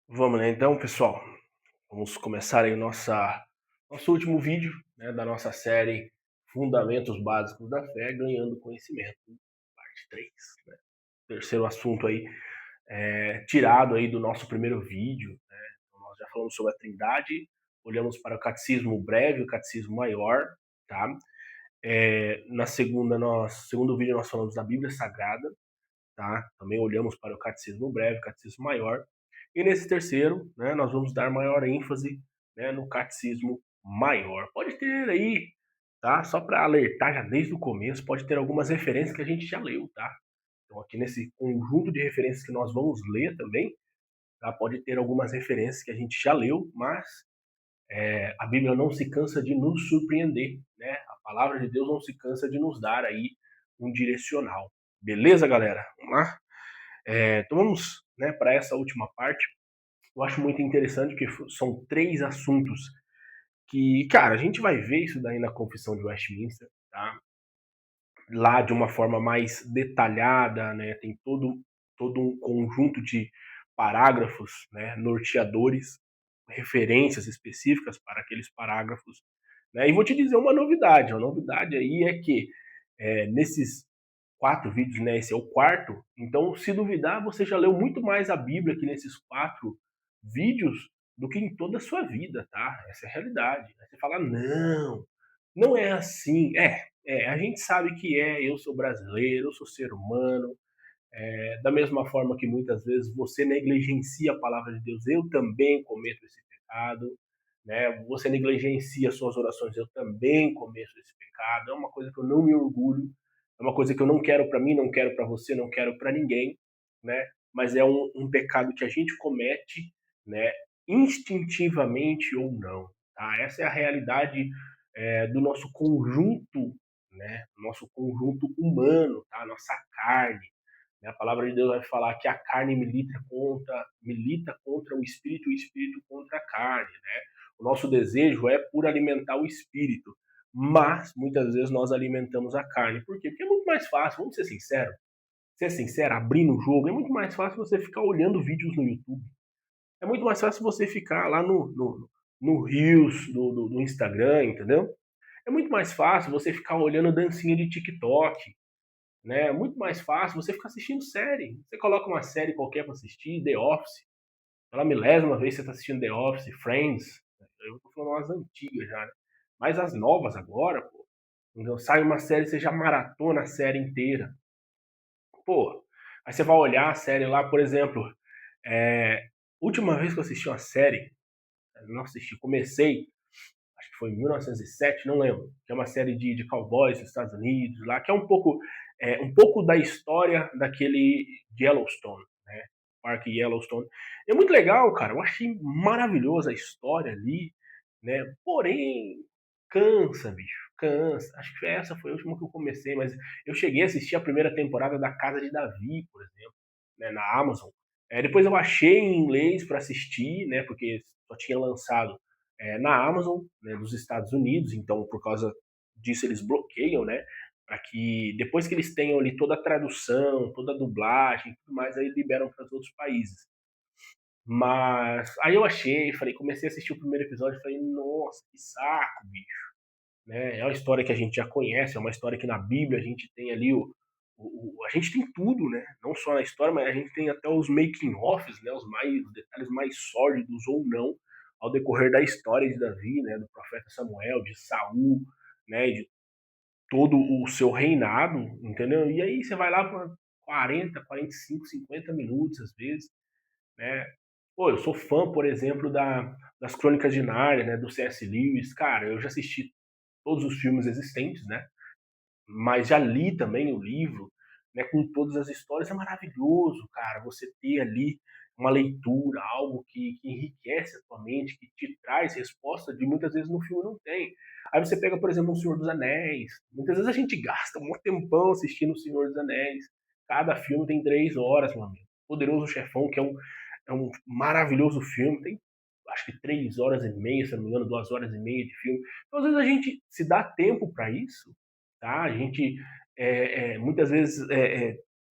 Vamos lá então, pessoal. Vamos começar aí nosso último vídeo, né, da nossa série Fundamentos Básicos da Fé, ganhando conhecimento, parte 3, né? Terceiro assunto aí, tirado aí do nosso primeiro vídeo, né? Então, nós já falamos sobre a Trindade, olhamos para o catecismo breve e o catecismo maior, tá? Segundo vídeo nós falamos da Bíblia Sagrada, tá? Também olhamos para o catecismo breve, catecismo maior. E nesse terceiro, né, nós vamos dar maior ênfase, né, no catecismo maior. Pode ter aí, tá? Só para alertar já desde o começo, pode ter algumas referências que a gente já leu, tá? Então aqui nesse conjunto de referências que nós vamos ler também, tá? Pode ter algumas referências que a gente já leu, mas a Bíblia não se cansa de nos surpreender, né? A palavra de Deus não se cansa de nos dar aí um direcional. Beleza, galera? Vamos lá? Então vamos, né, para essa última parte. Eu acho muito interessante que são três assuntos que, cara, a gente vai ver isso daí na Confissão de Westminster, tá? Lá de uma forma mais detalhada, né? Tem todo um conjunto de parágrafos, né, norteadores, referências específicas para aqueles parágrafos, né? E vou te dizer uma novidade. A novidade aí é que nesses 4 vídeos, né? Esse é o quarto. Então, se duvidar, você já leu muito mais a Bíblia aqui nesses 4 vídeos do que em toda a sua vida, tá? Essa é a realidade. Aí você fala, não, não é assim. A gente sabe que eu sou brasileiro, eu sou ser humano, da mesma forma que muitas vezes você negligencia a palavra de Deus, eu também cometo esse pecado, né? Você negligencia suas orações, eu também cometo esse pecado. É uma coisa que eu não me orgulho, é uma coisa que eu não quero para mim, não quero para você, não quero para ninguém, né? Mas é um pecado que a gente comete, né? Instintivamente ou não, tá? Essa é a realidade do nosso conjunto, né? Nosso conjunto humano, tá? Nossa carne. A palavra de Deus vai falar que a carne milita contra o espírito contra a carne, né? O nosso desejo é por alimentar o espírito, mas muitas vezes nós alimentamos a carne. Por quê? Porque é muito mais fácil, vamos ser sinceros. Ser sincero, abrindo o jogo, é muito mais fácil você ficar olhando vídeos no YouTube. É muito mais fácil você ficar lá no Reels do Instagram, entendeu? É muito mais fácil você ficar olhando dancinha de TikTok, né? É muito mais fácil você ficar assistindo série. Você coloca uma série qualquer para assistir, The Office. Pela milésima vez você está assistindo The Office, Friends. Eu tô falando umas antigas já, né? Mas as novas agora, pô. Quando sai uma série, você já maratona a série inteira. Pô, aí você vai olhar a série lá, por exemplo, última vez que eu assisti uma série, não assisti, comecei, acho que foi em 1907, não lembro, que é uma série de cowboys dos Estados Unidos, lá, que é um pouco da história daquele Yellowstone, né? Parque Yellowstone. É muito legal, cara. Eu achei maravilhosa a história ali, né? Porém, cansa, bicho. Cansa. Acho que essa foi a última que eu comecei, mas eu cheguei a assistir a primeira temporada da Casa de Davi, por exemplo, né, na Amazon. Depois eu achei em inglês para assistir, né? Porque só tinha lançado na Amazon, né, dos Estados Unidos, então por causa disso eles bloqueiam, né, para que depois que eles tenham ali toda a tradução, toda a dublagem, tudo mais, aí liberam para os outros países. Mas aí eu achei, falei, comecei a assistir o primeiro episódio, falei, nossa, que saco, bicho, né? É uma história que a gente já conhece, é uma história que na Bíblia a gente tem ali a gente tem tudo, né? Não só na história, mas a gente tem até os making offs, né? Os detalhes mais sórdidos ou não ao decorrer da história de Davi, né? Do profeta Samuel, de Saul, né? De todo o seu reinado, entendeu? E aí você vai lá para 40, 45, 50 minutos às vezes, né? Pô, eu sou fã, por exemplo, das Crônicas de Nárnia, né? Do C.S. Lewis, cara, eu já assisti todos os filmes existentes, né? Mas já li também o livro, né, com todas as histórias. É maravilhoso, cara, você ter ali uma leitura, algo que enriquece a tua mente, que te traz resposta de muitas vezes no filme não tem. Aí você pega, por exemplo, O Senhor dos Anéis. Muitas vezes a gente gasta um tempão assistindo O Senhor dos Anéis. Cada filme tem 3 horas, meu amigo. Poderoso Chefão, que é um maravilhoso filme, tem acho que 3 horas e meia, se não me engano, 2 horas e meia de filme. Então, às vezes a gente se dá tempo para isso, tá? A gente muitas vezes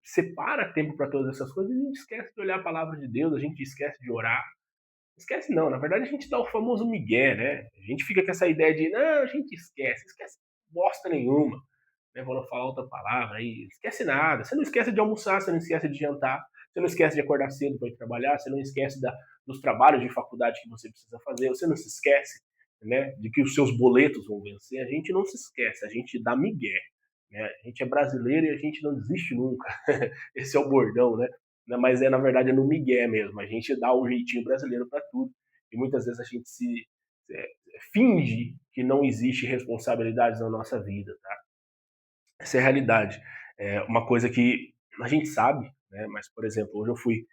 separa tempo para todas essas coisas e a gente esquece de olhar a palavra de Deus, a gente esquece de orar, Esquece não, na verdade a gente dá o famoso migué, né? A gente fica com essa ideia de, não, a gente esquece bosta nenhuma, né? Vou não falar outra palavra aí, esquece nada. Você não esquece de almoçar, você não esquece de jantar, você não esquece de acordar cedo para ir trabalhar, você não esquece dos trabalhos de faculdade que você precisa fazer, você não se esquece, né, de que os seus boletos vão vencer. A gente não se esquece, a gente dá migué, né? A gente é brasileiro e a gente não desiste nunca. Esse é o bordão, né? Mas na verdade é no migué mesmo. A gente dá o jeitinho brasileiro para tudo. E muitas vezes a gente se é, finge que não existe responsabilidades na nossa vida, tá? Essa é a realidade. É uma coisa que a gente sabe, né? Mas, por exemplo, hoje eu fui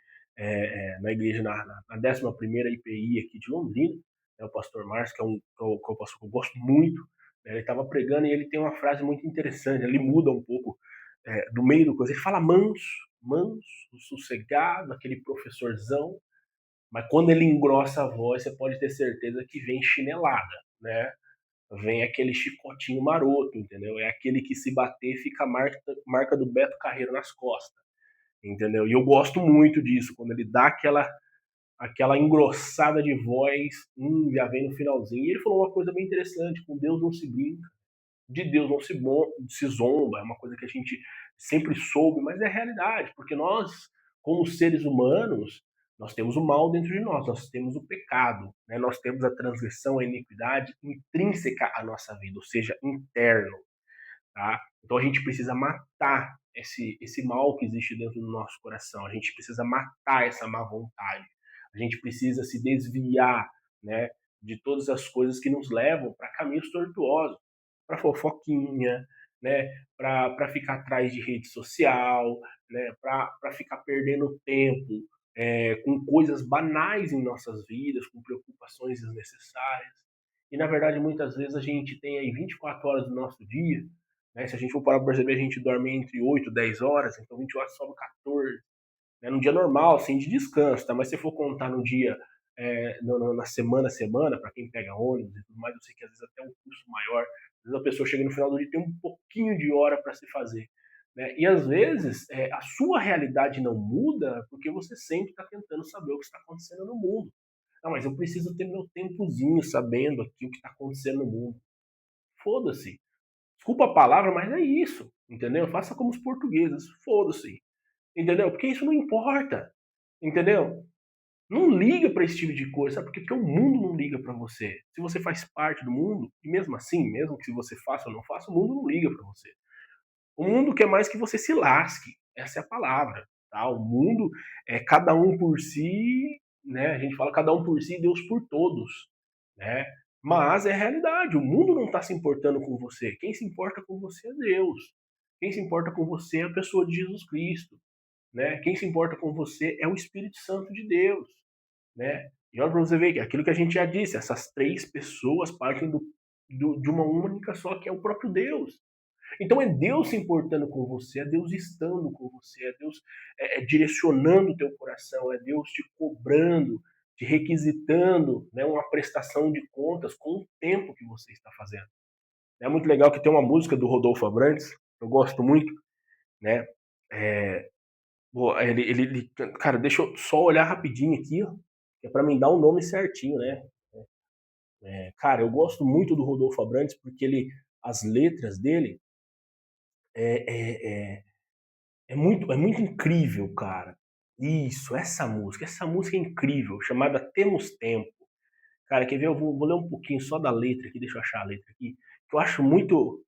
na igreja, na 11ª IPI aqui de Londrina, né, o pastor Márcio, que é um pastor que eu gosto muito, né, ele estava pregando e ele tem uma frase muito interessante, ele muda um pouco do meio do coisa, ele fala manso, manso, sossegado, aquele professorzão, mas quando ele engrossa a voz, você pode ter certeza que vem chinelada, né? Vem aquele chicotinho maroto, entendeu? É aquele que se bater fica a marca do Beto Carreiro nas costas, entendeu? E eu gosto muito disso, quando ele dá aquela engrossada de voz, já vem no finalzinho. E ele falou uma coisa bem interessante, com Deus não se brinca, de Deus não se zomba, é uma coisa que a gente sempre soube, mas é realidade, porque nós, como seres humanos, nós temos o mal dentro de nós temos o pecado, né? Nós temos a transgressão, a iniquidade intrínseca à nossa vida, ou seja, interno. Tá? Então a gente precisa matar esse mal que existe dentro do nosso coração, a gente precisa matar essa má vontade, a gente precisa se desviar, né, de todas as coisas que nos levam para caminhos tortuosos, para fofoquinha, né, para ficar atrás de rede social, né, para ficar perdendo tempo com coisas banais em nossas vidas, com preocupações desnecessárias. E na verdade, muitas vezes a gente tem aí 24 horas do nosso dia, né? Se a gente for parar para perceber, a gente dorme entre 8 e 10 horas, então 20 horas sobra 14. Né? Num dia normal, assim, de descanso, tá? Mas se for contar no dia, na semana, para quem pega ônibus e tudo mais, eu sei que às vezes até um custo maior. Às vezes a pessoa chega no final do dia e tem um pouquinho de hora para se fazer. Né? E às vezes a sua realidade não muda porque você sempre está tentando saber o que está acontecendo no mundo. Não, mas eu preciso ter meu tempozinho sabendo aqui o que está acontecendo no mundo. Foda-se. Desculpa a palavra, mas é isso, entendeu? Faça como os portugueses, foda-se, entendeu? Porque isso não importa, entendeu? Não liga para esse tipo de coisa, sabe por quê? Porque o mundo não liga para você. Se você faz parte do mundo, e mesmo assim, mesmo que você faça ou não faça, o mundo não liga para você. O mundo quer mais que você se lasque, essa é a palavra, tá? O mundo é cada um por si, né? A gente fala cada um por si, Deus por todos, né? Mas é realidade, o mundo não está se importando com você. Quem se importa com você é Deus. Quem se importa com você é a pessoa de Jesus Cristo, né? Quem se importa com você é o Espírito Santo de Deus, né? E olha para você ver que aquilo que a gente já disse, essas três pessoas partem de uma única só, que é o próprio Deus. Então é Deus se importando com você, é Deus estando com você, é Deus direcionando o teu coração, é Deus te cobrando, te requisitando, né, uma prestação de contas com o tempo que você está fazendo. É muito legal que tem uma música do Rodolfo Abrantes, eu gosto muito, né? É, cara, deixa eu só olhar rapidinho aqui, ó, que é para me dar o nome certinho, né? Cara, eu gosto muito do Rodolfo Abrantes porque as letras dele é, é, é muito incrível, cara. Isso, essa música é incrível, chamada Temos Tempo. Cara, quer ver? Eu vou ler um pouquinho só da letra aqui, deixa eu achar a letra aqui, que eu acho muito,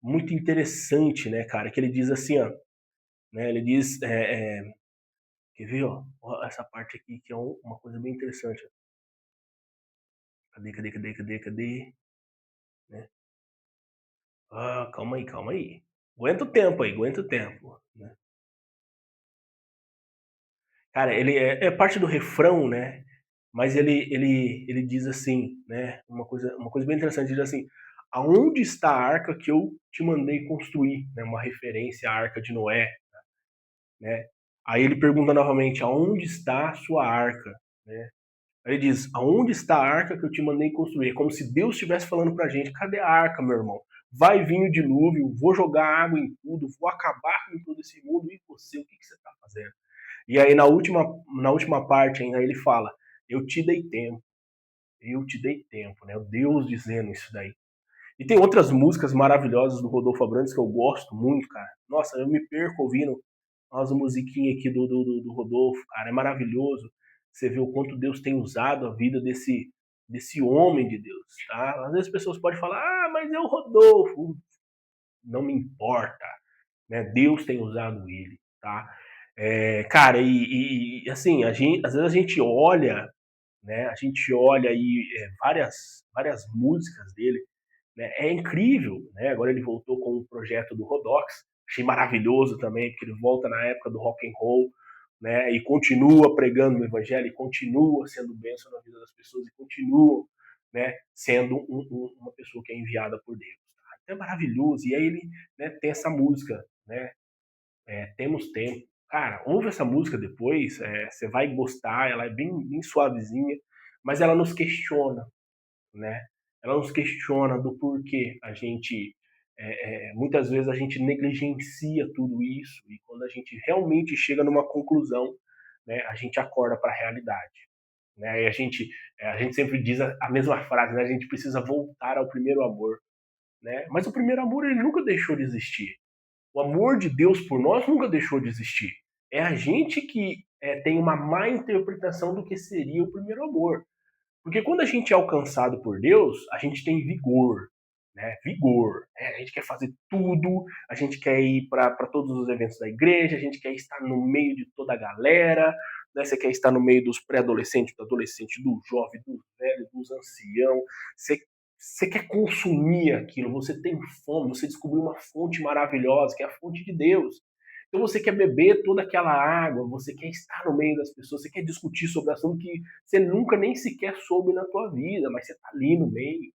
muito interessante, né, cara? Que ele diz assim, ó, né? Ele diz, quer ver, ó? Ó, essa parte aqui que é uma coisa bem interessante. Ó. Cadê? Né? Ah, calma aí, calma aí. Aguenta o tempo aí, aguenta o tempo. Né? Cara, ele é parte do refrão, né? Mas ele diz assim, né? Uma coisa bem interessante, ele diz assim: aonde está a arca que eu te mandei construir? Né? Uma referência à arca de Noé, né? Aí ele pergunta novamente: aonde está a sua arca? Né? Aí ele diz: aonde está a arca que eu te mandei construir? É como se Deus estivesse falando pra gente: cadê a arca, meu irmão? Vai vir o dilúvio, vou jogar água em tudo, vou acabar com todo esse mundo, e você, o que você está fazendo? E aí na última parte ainda ele fala: Eu te dei tempo, eu te dei tempo, né? O Deus dizendo isso daí. E tem outras músicas maravilhosas do Rodolfo Abrantes que eu gosto muito, cara. Nossa, eu me perco ouvindo as musiquinhas aqui do Rodolfo, cara. É maravilhoso. Você vê o quanto Deus tem usado a vida desse homem de Deus, tá? Às vezes as pessoas podem falar, ah, mas é o Rodolfo. Não me importa, né? Deus tem usado ele, tá? Cara, assim, às vezes a gente olha, né? A gente olha aí várias músicas dele, né? É incrível, né? Agora ele voltou com o projeto do Rodox, achei maravilhoso também, porque ele volta na época do rock and roll, né? E continua pregando o evangelho, e continua sendo bênção na vida das pessoas, e continua, né? Sendo uma pessoa que é enviada por Deus. Tá? É maravilhoso. E aí ele, né, tem essa música, né? Temos tempo. Cara, ouve essa música depois, você vai gostar, ela é bem suavezinha, mas ela nos questiona, né? Ela nos questiona do porquê a gente, muitas vezes a gente negligencia tudo isso e quando a gente realmente chega numa conclusão, né, a gente acorda para a realidade, né? E a gente sempre diz a mesma frase, né? A gente precisa voltar ao primeiro amor, né? Mas o primeiro amor ele nunca deixou de existir. O amor de Deus por nós nunca deixou de existir. É a gente que tem uma má interpretação do que seria o primeiro amor. Porque quando a gente é alcançado por Deus, a gente tem vigor, né? Vigor. Né? A gente quer fazer tudo, a gente quer ir para todos os eventos da igreja, a gente quer estar no meio de toda a galera, né? Você quer estar no meio dos pré-adolescentes, do adolescente, do jovem, do velho, dos anciãos. Você quer consumir aquilo, você tem fome, você descobriu uma fonte maravilhosa, que é a fonte de Deus. Então você quer beber toda aquela água, você quer estar no meio das pessoas, você quer discutir sobre assunto que você nunca nem sequer soube na tua vida, mas você está ali no meio.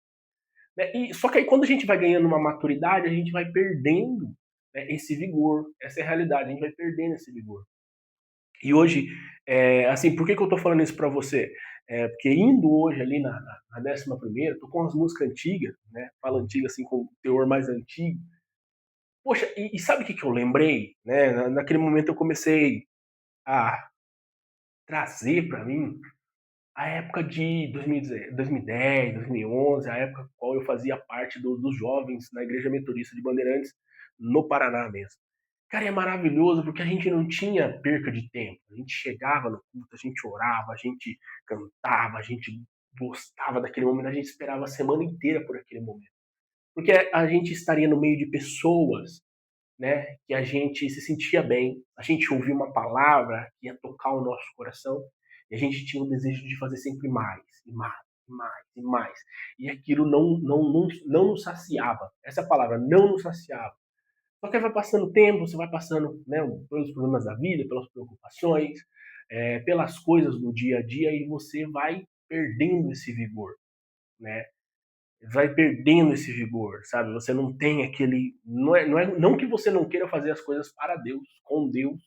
Né? Só que aí quando a gente vai ganhando uma maturidade, a gente vai perdendo, né, esse vigor. Essa é a realidade, a gente vai perdendo esse vigor. E hoje, assim, por que eu estou falando isso para você? Porque indo hoje ali na 11ª, tô com umas músicas antigas, né? Fala antiga assim, com teor mais antigo. Poxa, e sabe o que eu lembrei? Né? Naquele momento eu comecei a trazer para mim a época de 2010, 2011, a época na qual eu fazia parte dos jovens na Igreja Metodista de Bandeirantes, no Paraná mesmo. Cara, é maravilhoso porque a gente não tinha perca de tempo. A gente chegava no culto, a gente orava, a gente cantava, a gente gostava daquele momento, a gente esperava a semana inteira por aquele momento. Porque a gente estaria no meio de pessoas, né, que a gente se sentia bem, a gente ouvia uma palavra que ia tocar o nosso coração e a gente tinha o desejo de fazer sempre mais e mais e mais e mais. E aquilo não nos saciava. Essa palavra não nos saciava. Só que vai passando o tempo, você vai passando, né, pelos problemas da vida, pelas preocupações, pelas coisas do dia a dia e você vai perdendo esse vigor, né? Vai perdendo esse vigor, sabe? Você não tem aquele. Não que você não queira fazer as coisas para Deus, com Deus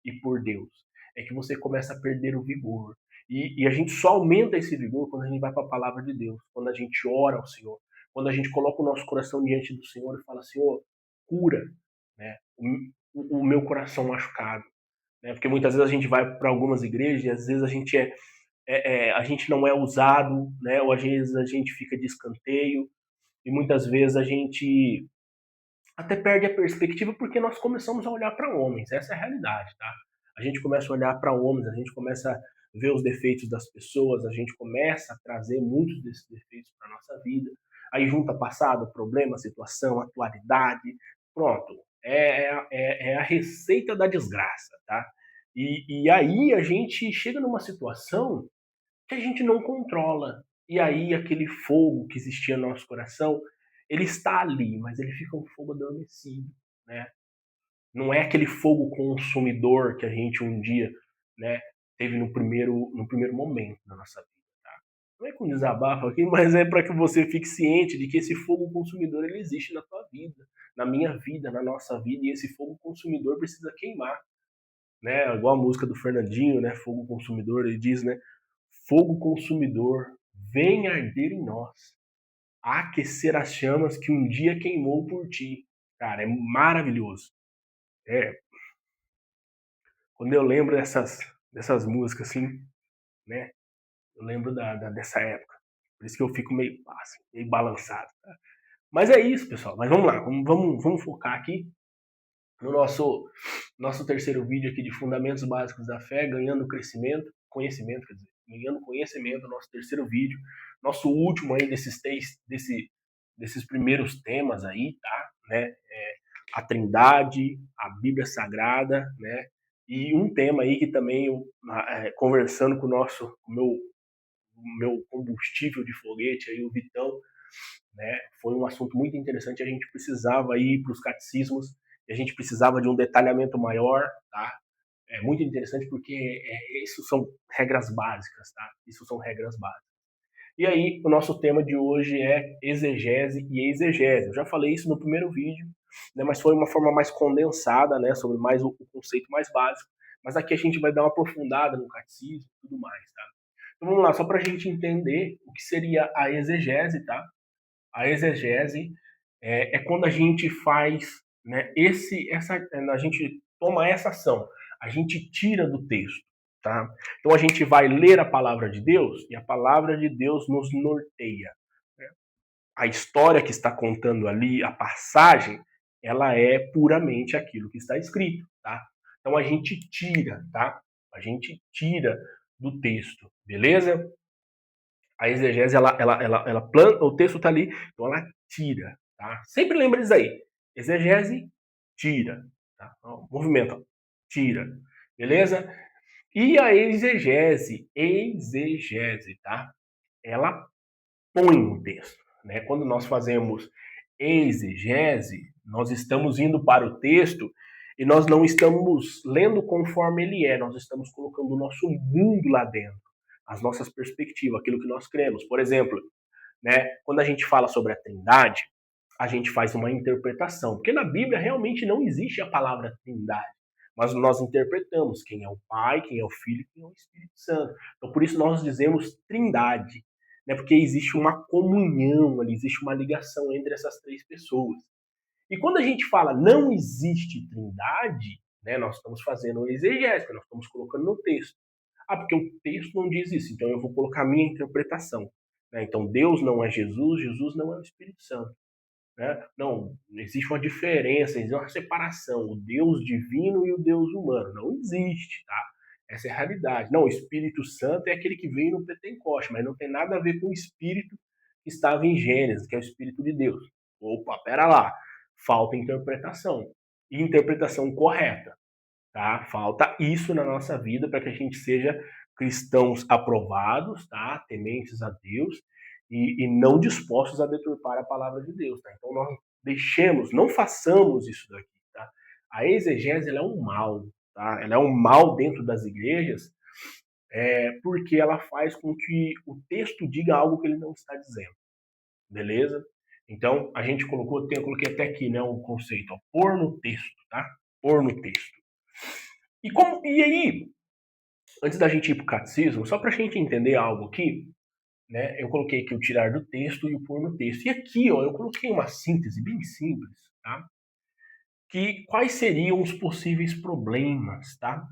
e por Deus. É que você começa a perder o vigor. E a gente só aumenta esse vigor quando a gente vai para a palavra de Deus, quando a gente ora ao Senhor, quando a gente coloca o nosso coração diante do Senhor e fala: Senhor, cura, né, o meu coração machucado. Né? Porque muitas vezes a gente vai para algumas igrejas e às vezes a gente não é usado, né? Ou às vezes a gente fica de escanteio e muitas vezes a gente até perde a perspectiva porque nós começamos a olhar para homens. Essa é a realidade, tá? A gente começa a olhar para homens, a gente começa a ver os defeitos das pessoas, a gente começa a trazer muitos desses defeitos para nossa vida. Aí junta passado, problema, situação, atualidade, pronto. É a receita da desgraça, tá? E aí a gente chega numa situação que a gente não controla. E aí aquele fogo que existia no nosso coração, ele está ali, mas ele fica um fogo adormecido, né? Não é aquele fogo consumidor que a gente um dia, né, teve no primeiro momento da nossa vida, tá? Não é com desabafo aqui, mas é para que você fique ciente de que esse fogo consumidor ele existe na tua vida, na minha vida, na nossa vida, e esse fogo consumidor precisa queimar, né? Igual a música do Fernandinho, né? Fogo consumidor, ele diz, né? Fogo consumidor, vem arder em nós, aquecer as chamas que um dia queimou por ti. Cara, é maravilhoso. É, quando eu lembro dessas músicas, assim, né? Eu lembro dessa época. Por isso que eu fico meio, assim, meio balançado. Tá? Mas é isso, pessoal. Mas vamos lá, vamos focar aqui no nosso terceiro vídeo aqui de Fundamentos Básicos da Fé, ganhando conhecimento, quer dizer, ganhando conhecimento, nosso terceiro vídeo, nosso último aí desses primeiros temas aí, tá? Né? A Trindade, a Bíblia Sagrada, né? E um tema aí que também eu, conversando com o meu combustível de foguete aí, o Vitão, né? Foi um assunto muito interessante, a gente precisava ir para os catecismos, a gente precisava de um detalhamento maior, tá? É muito interessante porque isso são regras básicas, tá? Isso são regras básicas. E aí, o nosso tema de hoje é exegese e exegese. Eu já falei isso no primeiro vídeo, né, mas foi uma forma mais condensada, né, sobre mais o conceito mais básico. Mas aqui a gente vai dar uma aprofundada no catecismo e tudo mais, tá? Então vamos lá, só para a gente entender o que seria a exegese, tá? A exegese é quando a gente faz, né, a gente toma essa ação, a gente tira do texto, tá? Então a gente vai ler a palavra de Deus e a palavra de Deus nos norteia. Né? A história que está contando ali, a passagem, ela é puramente aquilo que está escrito, tá? Então a gente tira, tá? A gente tira do texto, beleza? A exegese, ela planta, o texto está ali, então ela tira, tá? Sempre lembra disso aí. Exegese, tira, tá? Ó, movimento, ó, tira, beleza? E a exegese, tá? Ela põe no texto, né? Quando nós fazemos exegese, nós estamos indo para o texto e nós não estamos lendo conforme ele é, nós estamos colocando o nosso mundo lá dentro, as nossas perspectivas, aquilo que nós cremos. Por exemplo, né, quando a gente fala sobre a Trindade, a gente faz uma interpretação, porque na Bíblia realmente não existe a palavra Trindade, mas nós interpretamos quem é o Pai, quem é o Filho e quem é o Espírito Santo. Então por isso nós dizemos Trindade, né, porque existe uma comunhão ali, existe uma ligação entre essas três pessoas. E quando a gente fala não existe Trindade, né, nós estamos fazendo exegese, nós estamos colocando no texto. Ah, porque o texto não diz isso, então eu vou colocar a minha interpretação. Né? Então Deus não é Jesus, Jesus não é o Espírito Santo. Né? Não, existe uma diferença, existe uma separação, o Deus divino e o Deus humano. Não existe, tá? Essa é a realidade. Não, o Espírito Santo é aquele que veio no Pentecoste, mas não tem nada a ver com o Espírito que estava em Gênesis, que é o Espírito de Deus. Opa, pera lá, falta interpretação. E interpretação correta, tá? Falta isso na nossa vida para que a gente seja cristãos aprovados, tá? Tementes a Deus e não dispostos a deturpar a palavra de Deus, tá? Então nós deixemos, não façamos isso daqui, tá? A exegese ela é um mal, tá? Ela é um mal dentro das igrejas, porque ela faz com que o texto diga algo que ele não está dizendo, beleza? Então a gente colocou, eu coloquei até aqui, né, um conceito, ó, pôr no texto, tá? Pôr no texto. E aí, antes da gente ir para o catecismo, só para a gente entender algo aqui, né? Eu coloquei aqui o tirar do texto e o pôr no texto. E aqui, ó, eu coloquei uma síntese bem simples, tá? Que quais seriam os possíveis problemas, tá?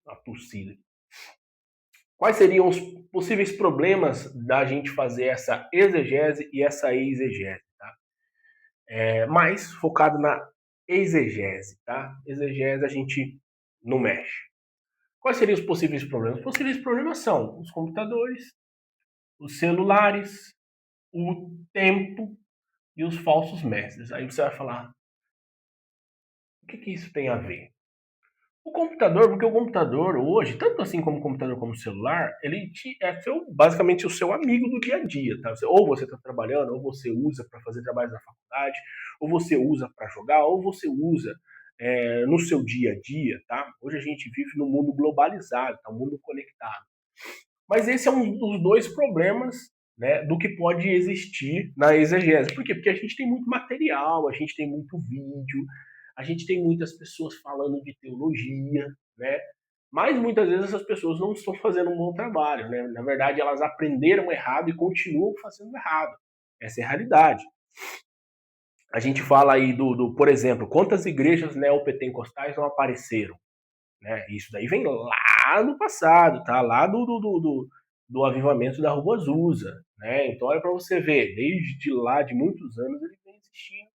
A tossida. Quais seriam os possíveis problemas da gente fazer essa exegese e essa exegese, tá? Mais focado na exegese, tá? Exegese a gente não mexe. Quais seriam os possíveis problemas? Os possíveis problemas são os computadores, os celulares, o tempo e os falsos mestres. Aí você vai falar, o que isso tem a ver? O computador, porque o computador hoje, tanto assim como o computador como o celular, ele basicamente o seu amigo do dia a dia, tá? Ou você está trabalhando, ou você usa para fazer trabalhos da faculdade, ou você usa para jogar, ou você usa no seu dia a dia, tá? Hoje a gente vive num mundo globalizado, tá? Um mundo conectado. Mas esse é um dos dois problemas, né, do que pode existir na exegese. Por quê? Porque a gente tem muito material, a gente tem muito vídeo, a gente tem muitas pessoas falando de teologia, né? Mas muitas vezes essas pessoas não estão fazendo um bom trabalho, né? Na verdade, elas aprenderam errado e continuam fazendo errado. Essa é a realidade. A gente fala aí por exemplo, quantas igrejas neopentecostais não apareceram? né? Isso daí vem lá no passado, tá? Lá do avivamento da Rua Azusa, né? Então olha para você ver, desde lá de muitos anos ele vem existindo,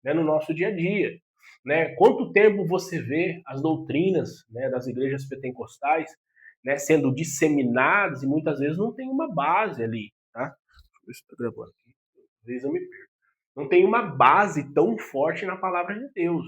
né, no nosso dia a dia, né? Quanto tempo você vê as doutrinas, né, das igrejas pentecostais, né, sendo disseminadas e muitas vezes não tem uma base ali, tá? Deixa eu ver se tá gravando aqui. Às vezes eu me perco. Não tem uma base tão forte na palavra de Deus,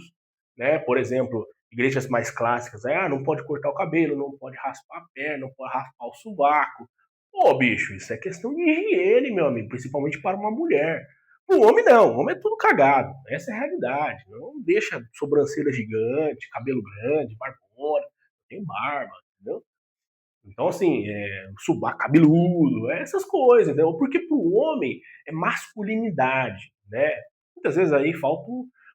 né? Por exemplo, igrejas mais clássicas, não pode cortar o cabelo, não pode raspar a perna, não pode raspar o sovaco. Pô, bicho, isso é questão de higiene, meu amigo, principalmente para uma mulher. O homem não, o homem é tudo cagado. Essa é a realidade. Não deixa sobrancelha gigante, cabelo grande, barbona, tem barba, entendeu? Então, assim, subar cabeludo, essas coisas, entendeu? Porque pro homem é masculinidade, né? Muitas vezes aí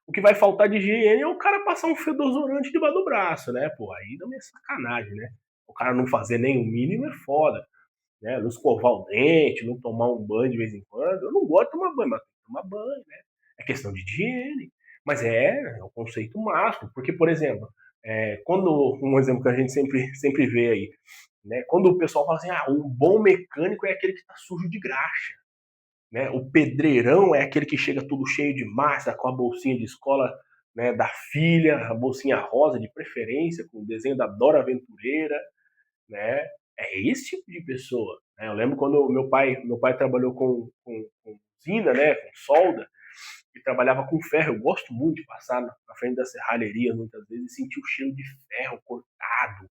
o que vai faltar de higiene é o cara passar um fedozorante debaixo do braço, né? Pô, aí dá uma sacanagem, né? O cara não fazer nem o mínimo é foda, né? Não escovar o dente, não tomar um banho de vez em quando. Eu não gosto de tomar banho, mas tem que tomar banho, né? É questão de higiene. Mas é o conceito máximo. Porque, por exemplo, quando um exemplo que a gente sempre vê aí, né? Quando o pessoal fala assim, um bom mecânico é aquele que está sujo de graxa, né? O pedreirão é aquele que chega tudo cheio de massa, com a bolsinha de escola, né, da filha, a bolsinha rosa de preferência, com o desenho da Dora Aventureira, né? É esse tipo de pessoa, né? Eu lembro quando meu pai trabalhou com usina, né, com solda, e trabalhava com ferro. Eu gosto muito de passar na frente da serralheria muitas vezes e sentir o cheiro de ferro cortado,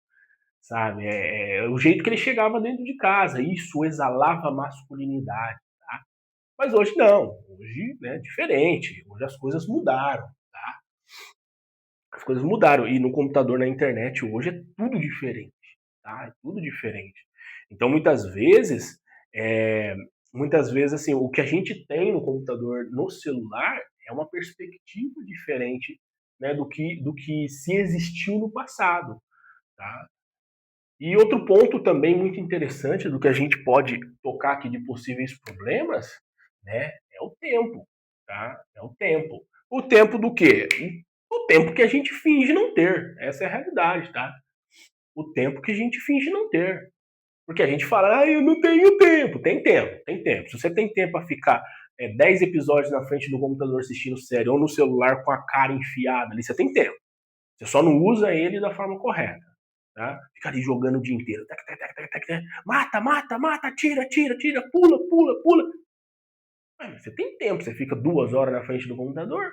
sabe? É o jeito que ele chegava dentro de casa. Isso exalava masculinidade, tá? Mas hoje não. Hoje, né, é diferente. Hoje as coisas mudaram, tá? As coisas mudaram. E no computador, na internet, hoje é tudo diferente, tá? É tudo diferente. Então, é, muitas vezes, assim, o que a gente tem no computador, no celular, é uma perspectiva diferente, né, do que se existiu no passado, tá? E outro ponto também muito interessante do que a gente pode tocar aqui de possíveis problemas, né, é o tempo, tá? É o tempo. O tempo do quê? O tempo que a gente finge não ter. Essa é a realidade, tá? O tempo que a gente finge não ter. Porque a gente fala, eu não tenho tempo. Tem tempo, tem tempo. Se você tem tempo para ficar 10 episódios na frente do computador assistindo série ou no celular com a cara enfiada ali, você tem tempo. Você só não usa ele da forma correta. Tá? Fica ali jogando o dia inteiro. Tac, tac, tac, tac, tac, tac. Mata, mata, mata, tira, tira, tira, pula, pula, pula. Mas você tem tempo, você fica 2 horas na frente do computador.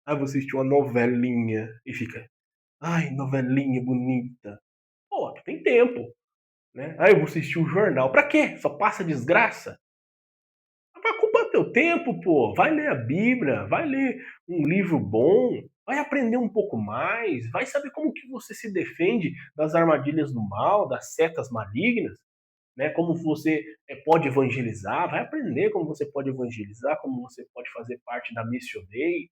Aí você assiste uma novelinha e fica, ai, novelinha bonita. Pô, tem tempo, né? Aí eu vou assistir o jornal. Pra quê? Só passa desgraça? A culpa é teu tempo, pô. Vai ler a Bíblia, vai ler um livro bom, vai aprender um pouco mais, vai saber como que você se defende das armadilhas do mal, das setas malignas, né? Como você pode evangelizar, vai aprender como você pode evangelizar, como você pode fazer parte da Mission Day,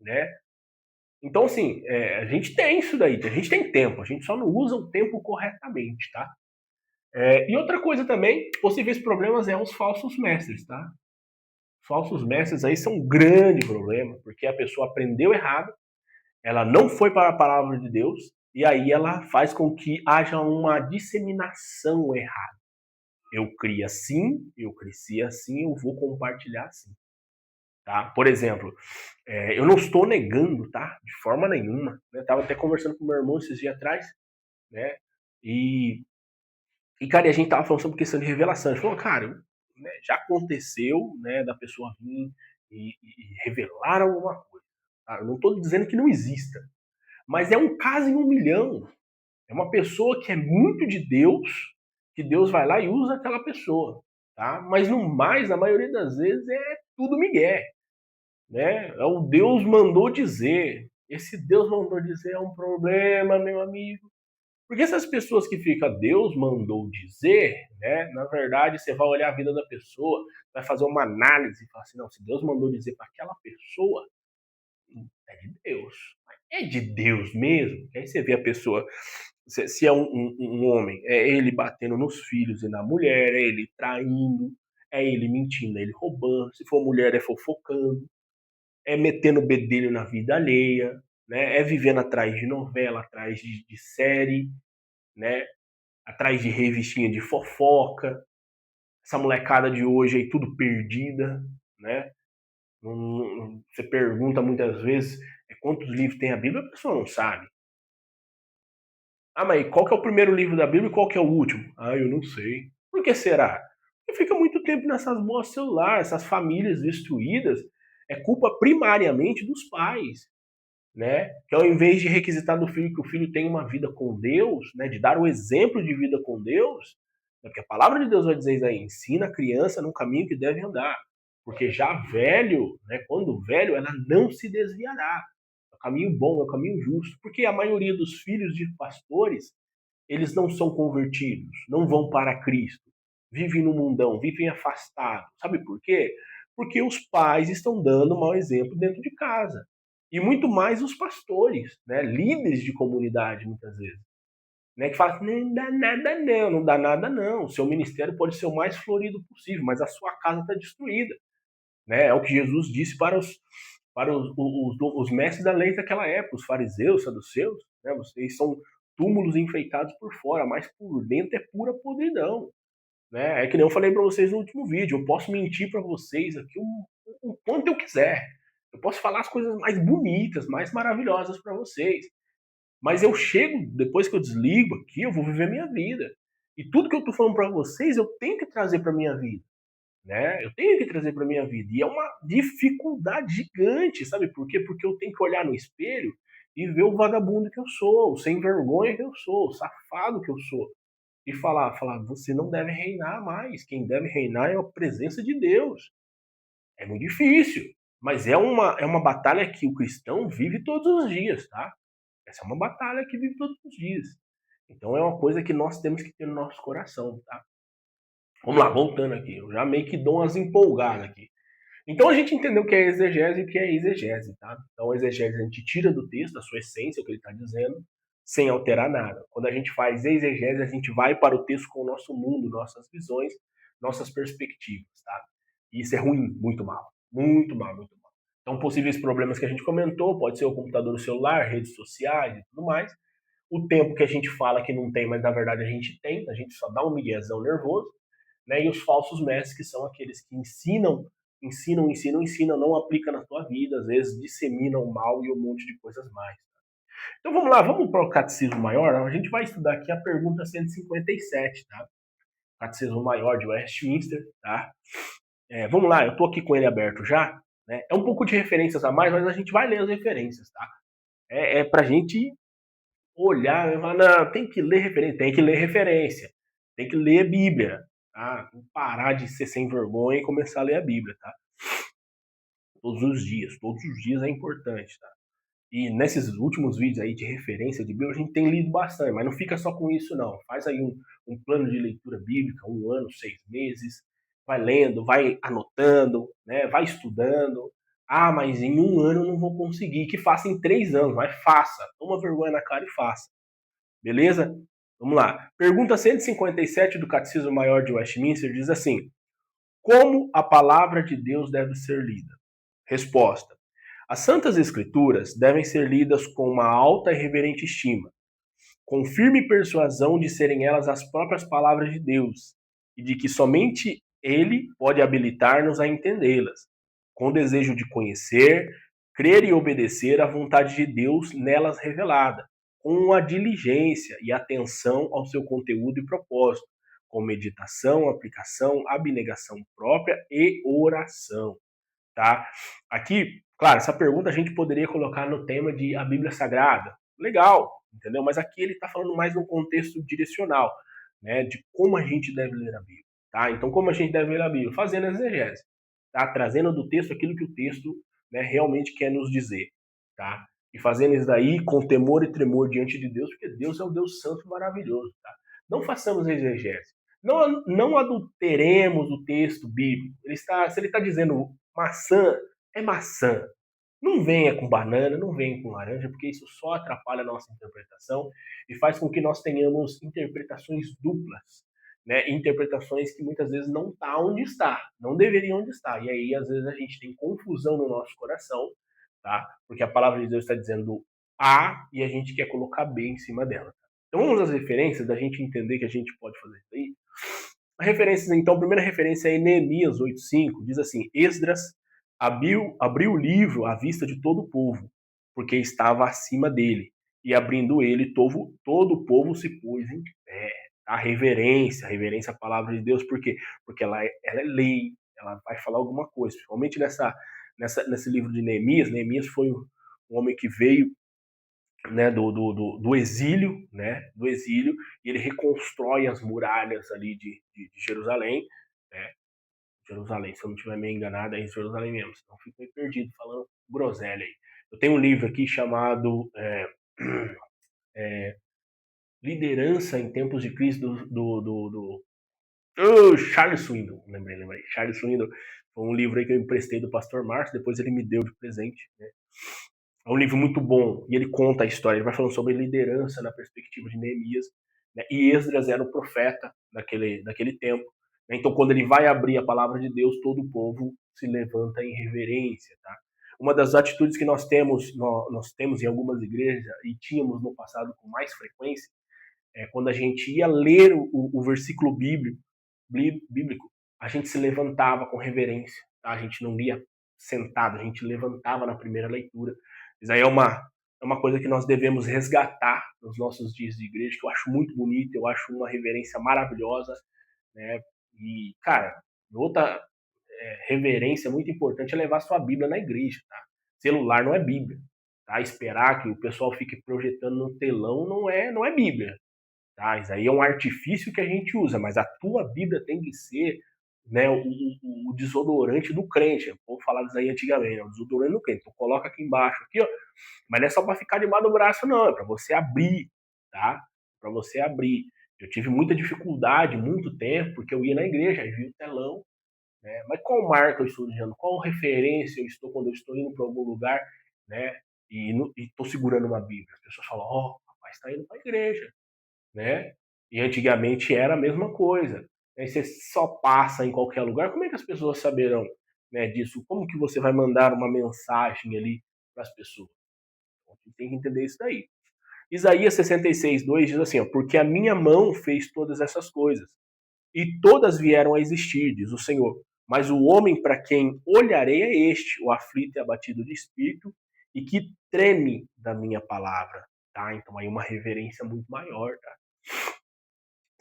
né? Então, assim, a gente tem isso daí, a gente tem tempo, a gente só não usa o tempo corretamente, tá? E outra coisa também, possíveis problemas é os falsos mestres, tá? Falsos mestres aí são um grande problema, porque a pessoa aprendeu errado, ela não foi para a palavra de Deus, e aí ela faz com que haja uma disseminação errada. Eu criei assim, eu cresci assim, eu vou compartilhar assim. Tá? Por exemplo, eu não estou negando, tá? De forma nenhuma. Eu estava até conversando com meu irmão esses dias atrás, né? E, cara, a gente tava falando sobre questão de revelação. Ele falou, cara, né, já aconteceu, né, da pessoa vir e revelar alguma coisa. Tá? Eu não estou dizendo que não exista, mas é um caso em 1 milhão. É uma pessoa que é muito de Deus, que Deus vai lá e usa aquela pessoa, tá? Mas no mais, na maioria das vezes, é tudo migué, né? É o Deus mandou dizer. Esse Deus mandou dizer é um problema, meu amigo. Porque essas pessoas que ficam, Deus mandou dizer, né? Na verdade, você vai olhar a vida da pessoa, vai fazer uma análise e falar assim, não, se Deus mandou dizer para aquela pessoa, é de Deus. É de Deus mesmo? Aí você vê a pessoa, se é um homem, é ele batendo nos filhos e na mulher, é ele traindo, é ele mentindo, é ele roubando, se for mulher é fofocando, é metendo bedelho na vida alheia, né? É vivendo atrás de novela, atrás de série, né? Atrás de revistinha de fofoca. Essa molecada de hoje aí tudo perdida, né? Você pergunta muitas vezes quantos livros tem a Bíblia, a pessoa não sabe. Ah, mas qual que é o primeiro livro da Bíblia e qual que é o último? Ah, eu não sei. Por que será? Porque fica muito tempo nessas boas celulares, essas famílias destruídas, é culpa primariamente dos pais, né? Que ao invés de requisitar do filho que o filho tenha uma vida com Deus, né? De dar o exemplo de vida com Deus, né? Porque a palavra de Deus vai dizer isso aí, ensina a criança no caminho que deve andar. Porque já velho, né? Quando velho, ela não se desviará. É o caminho bom, é o caminho justo. Porque a maioria dos filhos de pastores eles não são convertidos, não vão para Cristo, vivem no mundão, vivem afastados. Sabe por quê? Porque os pais estão dando mau exemplo dentro de casa. E muito mais os pastores, né? Líderes de comunidade, muitas vezes. Né? Que falam que não dá nada não, não dá nada não. O seu ministério pode ser o mais florido possível, mas a sua casa está destruída. Né? É o que Jesus disse para os mestres da lei daquela época, os fariseus, saduceus, né? Vocês são túmulos enfeitados por fora, mas por dentro é pura podridão. Né? É que nem eu falei para vocês no último vídeo, eu posso mentir para vocês aqui o quanto eu quiser. Eu posso falar as coisas mais bonitas, mais maravilhosas para vocês. Mas eu chego, depois que eu desligo aqui, eu vou viver minha vida. E tudo que eu tô falando para vocês, eu tenho que trazer para minha vida. Né? Eu tenho que trazer para minha vida. E é uma dificuldade gigante, sabe por quê? Porque eu tenho que olhar no espelho e ver o vagabundo que eu sou, o sem vergonha que eu sou, o safado que eu sou. E falar, você não deve reinar mais. Quem deve reinar é a presença de Deus. É muito difícil, mas é uma batalha que o cristão vive todos os dias, tá? Essa é uma batalha que vive todos os dias. Então é uma coisa que nós temos que ter no nosso coração, tá? Vamos lá, voltando aqui. Eu já meio que dou umas empolgadas aqui. Então a gente entendeu o que é exegese e o que é exegese, tá? Então a exegese a gente tira do texto a sua essência, o que ele está dizendo, sem alterar nada. Quando a gente faz exegese, a gente vai para o texto com o nosso mundo, nossas visões, nossas perspectivas, tá? E isso é ruim, muito mal. Muito mal, muito mal. Então possíveis problemas que a gente comentou, pode ser o computador, o celular, redes sociais e tudo mais. O tempo que a gente fala que não tem, mas na verdade a gente só dá um miguezão nervoso, né? E os falsos mestres, que são aqueles que ensinam, não aplica na tua vida, às vezes disseminam mal e um monte de coisas mais. Então vamos lá, vamos para o Catecismo Maior. A gente vai estudar aqui a pergunta 157, tá? Catecismo Maior de Westminster, tá? Vamos lá, eu estou aqui com ele aberto já. Né? É um pouco de referências a mais, mas a gente vai ler as referências, tá? É para a gente olhar e falar, não, tem que ler referência, tem que ler a Bíblia, tá? Parar de ser sem vergonha e começar a ler a Bíblia, tá? Todos os dias é importante, tá? E nesses últimos vídeos aí de referência de Bíblia, a gente tem lido bastante, mas não fica só com isso não. Faz aí um plano de leitura bíblica, 1 ano, 6 meses, vai lendo, vai anotando, né? Vai estudando. Ah, mas em 1 ano eu não vou conseguir. Que faça em 3 anos, mas faça. Toma vergonha na cara e faça. Beleza? Vamos lá. Pergunta 157 do Catecismo Maior de Westminster diz assim: como a palavra de Deus deve ser lida? Resposta: as Santas Escrituras devem ser lidas com uma alta e reverente estima, com firme persuasão de serem elas as próprias palavras de Deus e de que somente Ele pode habilitar-nos a entendê-las, com desejo de conhecer, crer e obedecer à vontade de Deus nelas revelada, com a diligência e atenção ao seu conteúdo e propósito, com meditação, aplicação, abnegação própria e oração. Tá? Aqui, claro, essa pergunta a gente poderia colocar no tema de a Bíblia Sagrada. Legal, entendeu? Mas aqui ele está falando mais no contexto direcional, né? De como a gente deve ler a Bíblia. Tá? Então, como a gente deve ler a Bíblia? Fazendo a exegese. Tá? Trazendo do texto aquilo que o texto, né, realmente quer nos dizer. Tá? E fazendo isso daí com temor e tremor diante de Deus, porque Deus é o Deus santo e maravilhoso. Tá? Não façamos exegese. Não adulteremos o texto bíblico. Se ele está dizendo maçã, é maçã. Não venha com banana, não venha com laranja, porque isso só atrapalha a nossa interpretação e faz com que nós tenhamos interpretações duplas, né? Interpretações que muitas vezes não está onde está, não deveriam onde estar. E aí, às vezes, a gente tem confusão no nosso coração, tá? Porque a palavra de Deus está dizendo A e a gente quer colocar B em cima dela. Então vamos às referências, da gente entender que a gente pode fazer isso aí. Referências, então, a primeira referência é Neemias 8,5, diz assim: Esdras abriu o livro à vista de todo o povo, porque estava acima dele, e abrindo ele, todo o povo se pôs em pé. A reverência à palavra de Deus, por quê? Porque ela é lei, ela vai falar alguma coisa, principalmente nesse livro de Neemias. Neemias foi um homem que veio, né, do exílio, né, do exílio, e ele reconstrói as muralhas ali de Jerusalém, né, Jerusalém, se eu não estiver meio enganado, é em Jerusalém mesmo, senão eu fico meio perdido falando groselha aí. Eu tenho um livro aqui chamado Liderança em Tempos de Crise, Charles Swindoll, lembrei, Charles Swindoll, foi um livro aí que eu emprestei do pastor Márcio, depois ele me deu de presente, né. É um livro muito bom, e ele conta a história, ele vai falando sobre liderança na perspectiva de Neemias, né? E Esdras era o profeta daquele tempo, né? Então quando ele vai abrir a palavra de Deus, todo o povo se levanta em reverência, tá? Uma das atitudes que nós temos em algumas igrejas, e tínhamos no passado com mais frequência, é quando a gente ia ler o versículo bíblico, a gente se levantava com reverência, tá? A gente não lia sentado, a gente levantava na primeira leitura. Isso aí é uma coisa que nós devemos resgatar nos nossos dias de igreja, que eu acho muito bonito, eu acho uma reverência maravilhosa, né? E, cara, outra reverência muito importante é levar sua Bíblia na igreja, tá? Celular não é Bíblia, tá? Esperar que o pessoal fique projetando no telão não é Bíblia, tá? Isso aí é um artifício que a gente usa, mas a tua Bíblia tem que ser, né, o desodorante do crente. O povo falava isso aí antigamente, né? O desodorante do crente. Tu coloca aqui embaixo, aqui, ó. Mas não é só para ficar debaixo do braço, não. É para você abrir, tá? Para você abrir. Eu tive muita dificuldade, muito tempo, porque eu ia na igreja, aí via o telão, né? Mas qual marca eu estou usando? Qual referência eu estou quando eu estou indo para algum lugar, né? E estou segurando uma Bíblia. As pessoas falam, ó, oh, rapaz, está indo para a igreja, né? E antigamente era a mesma coisa. Aí você só passa em qualquer lugar, como é que as pessoas saberão, né, disso? Como que você vai mandar uma mensagem ali para as pessoas? Então, a gente tem que entender isso daí. Isaías 66:2 diz assim, ó, porque a minha mão fez todas essas coisas, e todas vieram a existir, diz o Senhor. Mas o homem para quem olharei é este, o aflito e abatido de espírito, e que treme da minha palavra. Tá? Então aí uma reverência muito maior, tá?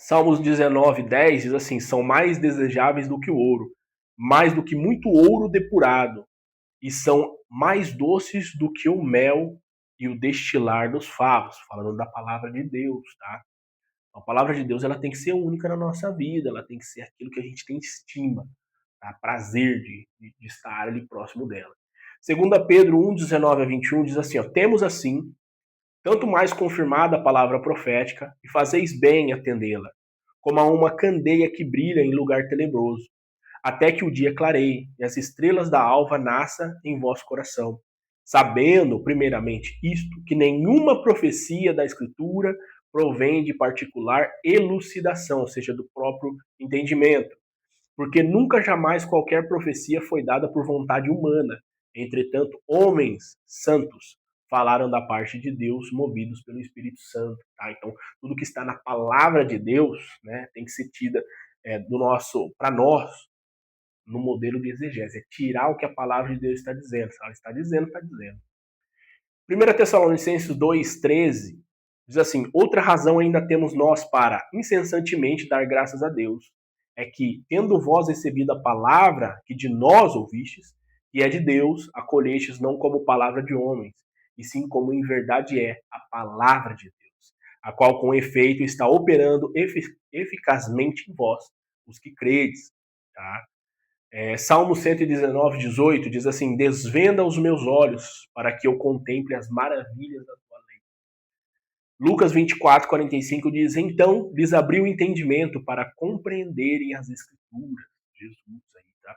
Salmos 19:10 diz assim: são mais desejáveis do que o ouro, mais do que muito ouro depurado, e são mais doces do que o mel e o destilar dos favos, falando da palavra de Deus, tá? A palavra de Deus, ela tem que ser única na nossa vida, ela tem que ser aquilo que a gente tem estima, tá? Prazer de estar ali próximo dela. 2 Pedro 1:19-21 diz assim, ó, temos assim tanto mais confirmada a palavra profética, e fazeis bem atendê-la, como a uma candeia que brilha em lugar tenebroso, até que o dia clareie e as estrelas da alva nasçam em vosso coração, sabendo, primeiramente, isto, que nenhuma profecia da Escritura provém de particular elucidação, ou seja, do próprio entendimento, porque nunca jamais qualquer profecia foi dada por vontade humana. Entretanto, homens santos falaram da parte de Deus, movidos pelo Espírito Santo. Tá? Então, tudo que está na palavra de Deus, né, tem que ser tida para nós, no modelo de exegese. É tirar o que a palavra de Deus está dizendo. Se ela está dizendo, está dizendo. 1 Tessalonicenses 2:13 diz assim: outra razão ainda temos nós para incessantemente dar graças a Deus, é que, tendo vós recebido a palavra que de nós ouvistes, que é de Deus, acolhestes não como palavra de homens, e sim como em verdade é a palavra de Deus, a qual com efeito está operando eficazmente em vós, os que credes. Tá? Salmo 119:18 diz assim: desvenda os meus olhos para que eu contemple as maravilhas da tua lei. Lucas 24:45 diz: então lhes abriu o entendimento para compreenderem as escrituras. Jesus aí, tá?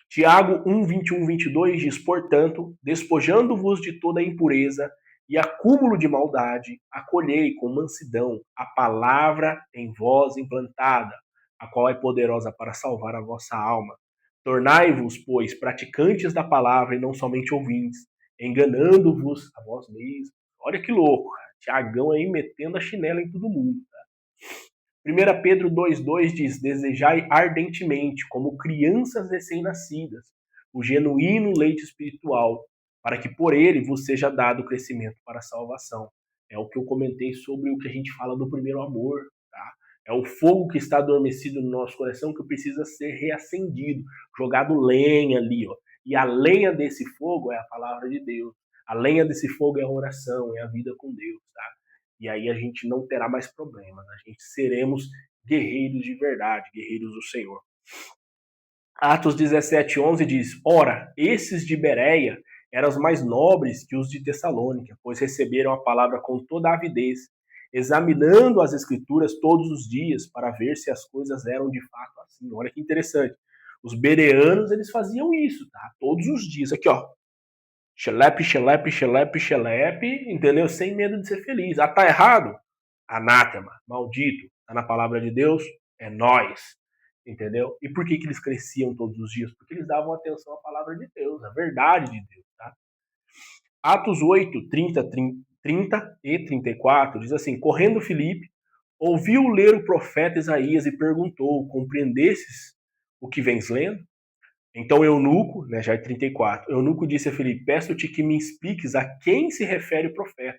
Tiago 1:21-22 diz: portanto, despojando-vos de toda impureza e acúmulo de maldade, acolhei com mansidão a palavra em vós implantada, a qual é poderosa para salvar a vossa alma. Tornai-vos, pois, praticantes da palavra e não somente ouvintes, enganando-vos a vós mesmos. Olha que louco, cara. Tiagão aí metendo a chinela em todo mundo. 1 Pedro 2,2 diz: desejai ardentemente, como crianças recém-nascidas, o genuíno leite espiritual, para que por ele vos seja dado o crescimento para a salvação. É o que eu comentei sobre o que a gente fala do primeiro amor. Tá? É o fogo que está adormecido no nosso coração que precisa ser reacendido, jogado lenha ali. Ó. E a lenha desse fogo é a palavra de Deus. A lenha desse fogo é a oração, é a vida com Deus. Tá? E aí a gente não terá mais problemas. A gente seremos guerreiros de verdade, guerreiros do Senhor. Atos 17:11 diz: ora, esses de Bereia eram os mais nobres que os de Tessalônica, pois receberam a palavra com toda a avidez, examinando as escrituras todos os dias para ver se as coisas eram de fato assim. Olha que interessante. Os bereanos, eles faziam isso, tá? Todos os dias. Aqui, ó. Xelepe, xelepe, xelepe, xelepe, entendeu? Sem medo de ser feliz. Ah, tá errado? Anátema, maldito. Tá na palavra de Deus? É nós. Entendeu? E por que eles cresciam todos os dias? Porque eles davam atenção à palavra de Deus, à verdade de Deus, tá? Atos 8, 30 e 34 diz assim: correndo Filipe, ouviu ler o profeta Isaías e perguntou: compreendesses o que vens lendo? Então Eunuco, né, já é 34, Eunuco disse a Filipe: peço-te que me expliques a quem se refere o profeta.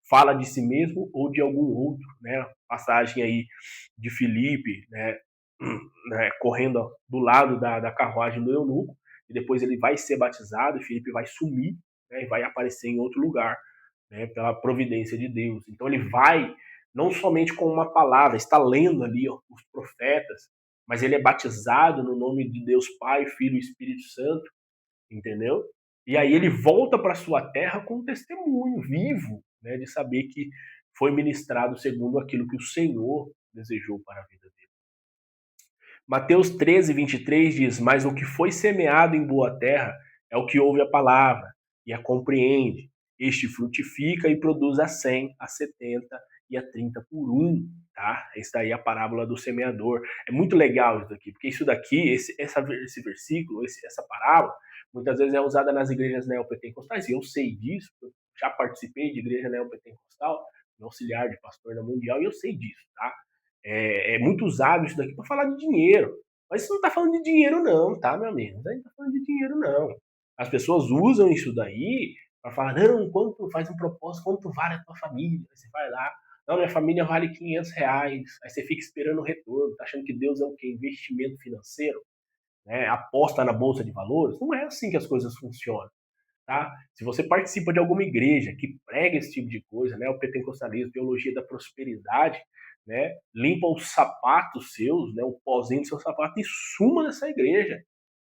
Fala de si mesmo ou de algum outro, né? Passagem aí de Filipe, né, correndo do lado da carruagem do Eunuco, e depois ele vai ser batizado, e Filipe vai sumir, né, e vai aparecer em outro lugar, né, pela providência de Deus. Então ele vai, não somente com uma palavra, está lendo ali ó, os profetas, mas ele é batizado no nome de Deus Pai, Filho e Espírito Santo, entendeu? E aí ele volta para sua terra com um testemunho vivo, né, de saber que foi ministrado segundo aquilo que o Senhor desejou para a vida dele. Mateus 13:23 diz: mas o que foi semeado em boa terra é o que ouve a palavra e a compreende. Este frutifica e produz a 100, a 70 e a 30 por um. Tá? Essa daí é a parábola do semeador. É muito legal isso daqui, porque isso daqui, esse versículo, essa parábola, muitas vezes é usada nas igrejas neopentecostais, e eu sei disso, eu já participei de igreja neopentecostal, auxiliar de pastor na Mundial, e eu sei disso, tá? É muito usado isso daqui para falar de dinheiro. Mas isso não está falando de dinheiro não, tá, meu amigo? Não está falando de dinheiro não. As pessoas usam isso daí para falar, não, quanto faz um propósito, quanto vale a tua família? Aí você vai lá, não, minha família vale R$ 500. Aí você fica esperando o retorno, tá achando que Deus é o quê? Investimento financeiro? Né? Aposta na bolsa de valores? Não é assim que as coisas funcionam. Tá? Se você participa de alguma igreja que prega esse tipo de coisa, né, o pentecostalismo, teologia da prosperidade, né, limpa os sapatos seus, né, o pozinho do seu sapato e suma dessa igreja,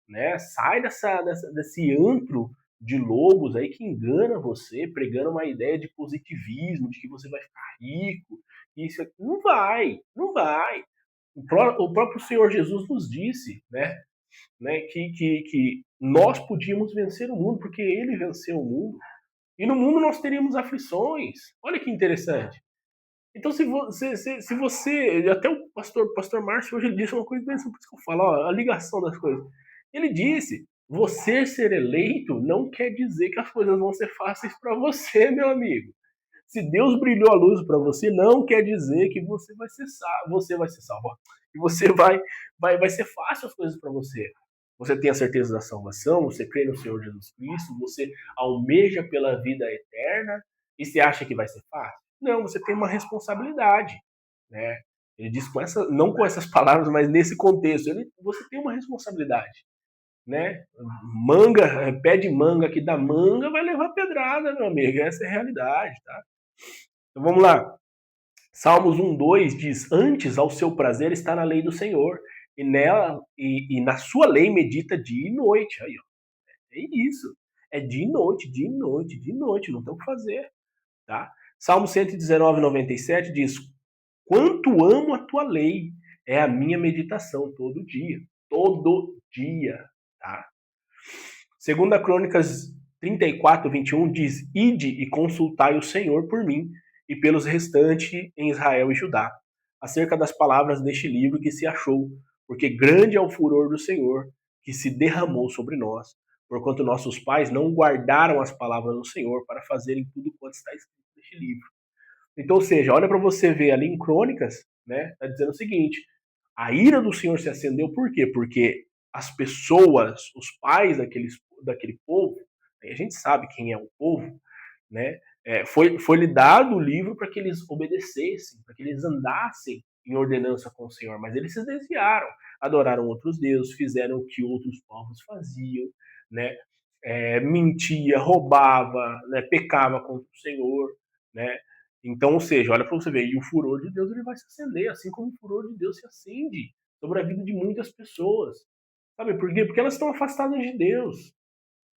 né, sai desse antro de lobos aí que engana você, pregando uma ideia de positivismo, de que você vai ficar rico, isso aqui. Não vai, não vai. O próprio Senhor Jesus nos disse, né, que nós podíamos vencer o mundo, porque ele venceu o mundo. E no mundo nós teríamos aflições. Olha que interessante. Então, se você. Até o pastor Márcio hoje ele disse uma coisa bem por isso que eu falo, ó, a ligação das coisas. Ele disse: você ser eleito não quer dizer que as coisas vão ser fáceis para você, meu amigo. Se Deus brilhou a luz para você, não quer dizer que você vai ser salvo, e você vai ser fácil as coisas para você. Você tem a certeza da salvação, você crê no Senhor Jesus Cristo, você almeja pela vida eterna e você acha que vai ser fácil? Não, você tem uma responsabilidade, né? Ele diz não com essas palavras, mas nesse contexto, você tem uma responsabilidade, né? Pé de manga que dá manga vai levar pedrada, meu amigo. Essa é a realidade, tá? Então vamos lá. Salmos 1:2 diz: antes ao seu prazer está na lei do Senhor, e nela e na sua lei medita dia e noite. Aí, ó. É isso. É dia e noite, dia e noite, dia e noite, não tem o que fazer, tá? Salmo 119:97 diz: quanto amo a tua lei, é a minha meditação todo dia, tá? Segunda Crônicas 34:21 diz: ide e consultai o Senhor por mim e pelos restantes em Israel e Judá, acerca das palavras deste livro que se achou, porque grande é o furor do Senhor que se derramou sobre nós, porquanto nossos pais não guardaram as palavras do Senhor para fazerem tudo quanto está escrito neste livro. Então, ou seja, olha para você ver ali em Crônicas, né? Tá dizendo o seguinte: a ira do Senhor se acendeu por quê? Porque as pessoas, os pais daquele povo, a gente sabe quem é o povo, né? Foi-lhe dado o livro para que eles obedecessem, para que eles andassem em ordenança com o Senhor, mas eles se desviaram, adoraram outros deuses, fizeram o que outros povos faziam, né? Mentia, roubava, né? Pecava contra o Senhor, né? Então, ou seja, olha para você ver, e o furor de Deus ele vai se acender, assim como o furor de Deus se acende sobre a vida de muitas pessoas. Sabe por quê? Porque elas estão afastadas de Deus,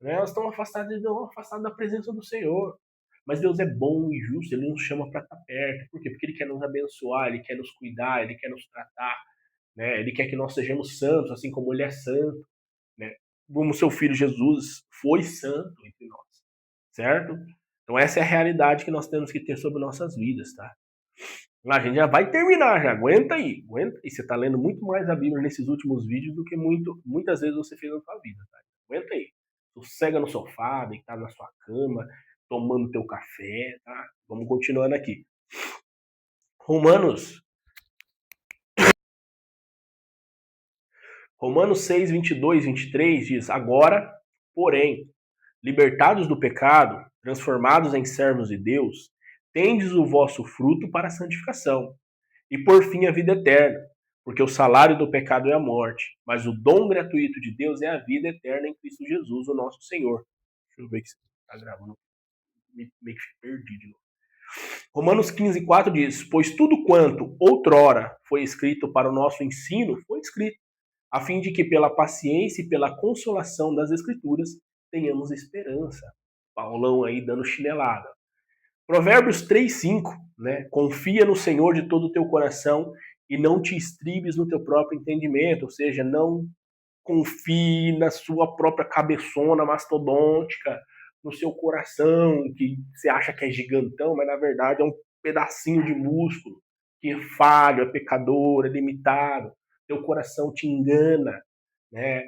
né? Elas estão afastadas da presença do Senhor. Mas Deus é bom e justo, Ele nos chama para estar perto. Por quê? Porque Ele quer nos abençoar, Ele quer nos cuidar, Ele quer nos tratar, né? Ele quer que nós sejamos santos, assim como Ele é santo, né? Como seu Filho Jesus foi santo entre nós, certo? Então essa é a realidade que nós temos que ter sobre nossas vidas, tá? A gente já vai terminar, já. Aguenta aí, aguenta aí. Você está lendo muito mais a Bíblia nesses últimos vídeos do que muitas vezes você fez na sua vida, tá? Aguenta aí. Sossega no sofá, deitado na sua cama, tomando teu café, tá? Vamos continuando aqui. Romanos 6, 22, 23 diz: Agora, porém, libertados do pecado, transformados em servos de Deus, tendes o vosso fruto para a santificação e por fim a vida eterna, porque o salário do pecado é a morte, mas o dom gratuito de Deus é a vida eterna em Cristo Jesus, o nosso Senhor. Deixa eu ver que está gravando, meio que perdi de novo. Romanos 15, 4 diz: Pois tudo quanto outrora foi escrito para o nosso ensino, foi escrito, a fim de que pela paciência e pela consolação das Escrituras tenhamos esperança. Paulão aí dando chinelada. Provérbios 3:5, né? Confia no Senhor de todo o teu coração e não te estribes no teu próprio entendimento, ou seja, não confie na sua própria cabeçona mastodôntica, no seu coração, que você acha que é gigantão, mas na verdade é um pedacinho de músculo, que é falho, é pecador, é limitado. Teu coração te engana, né?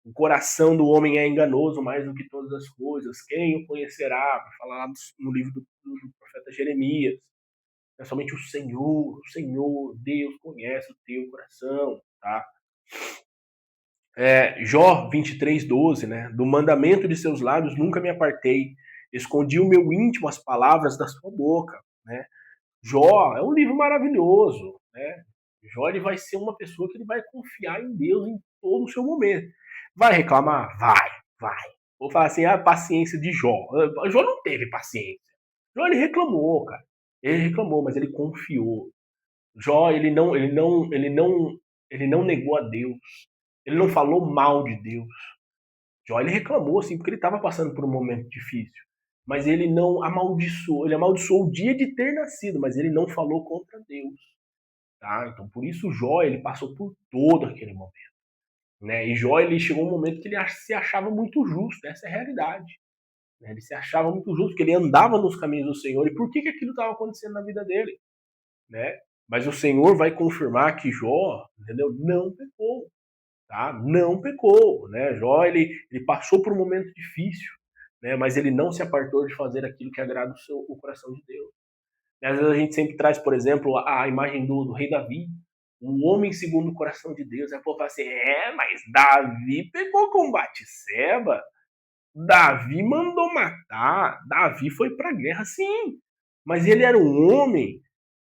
O coração do homem é enganoso mais do que todas as coisas. Quem o conhecerá? Vai falar lá no livro do profeta Jeremias. É somente o Senhor, Deus conhece o teu coração, tá? Jó 23:12, né? Do mandamento de seus lábios nunca me apartei. Escondi o meu íntimo as palavras da sua boca, né? Jó é um livro maravilhoso, né? Jó ele vai ser uma pessoa que ele vai confiar em Deus em todo o seu momento. Vai reclamar? Vai. Vou falar assim, a paciência de Jó. Jó não teve paciência. Jó ele reclamou, cara. Ele reclamou, mas ele confiou. Jó ele não negou a Deus. Ele não falou mal de Deus. Jó ele reclamou assim porque ele estava passando por um momento difícil. Mas ele não amaldiçoou, ele amaldiçoou o dia de ter nascido, mas ele não falou contra Deus, tá? Então por isso Jó ele passou por todo aquele momento, né? E Jó ele chegou um momento que ele se achava muito justo, essa é a realidade, né? Ele se achava muito justo, porque ele andava nos caminhos do Senhor. E por que aquilo estava acontecendo na vida dele, né? Mas o Senhor vai confirmar que Jó, entendeu? Não pecou, tá? Não pecou, né? Jó ele passou por um momento difícil, né? Mas ele não se apartou de fazer aquilo que agrada o coração de Deus. E às vezes a gente sempre traz, por exemplo, a imagem do rei Davi, um homem segundo o coração de Deus. Aí o povo fala assim: mas Davi pegou com Batseba, Davi mandou matar, Davi foi para a guerra, sim. Mas ele era um homem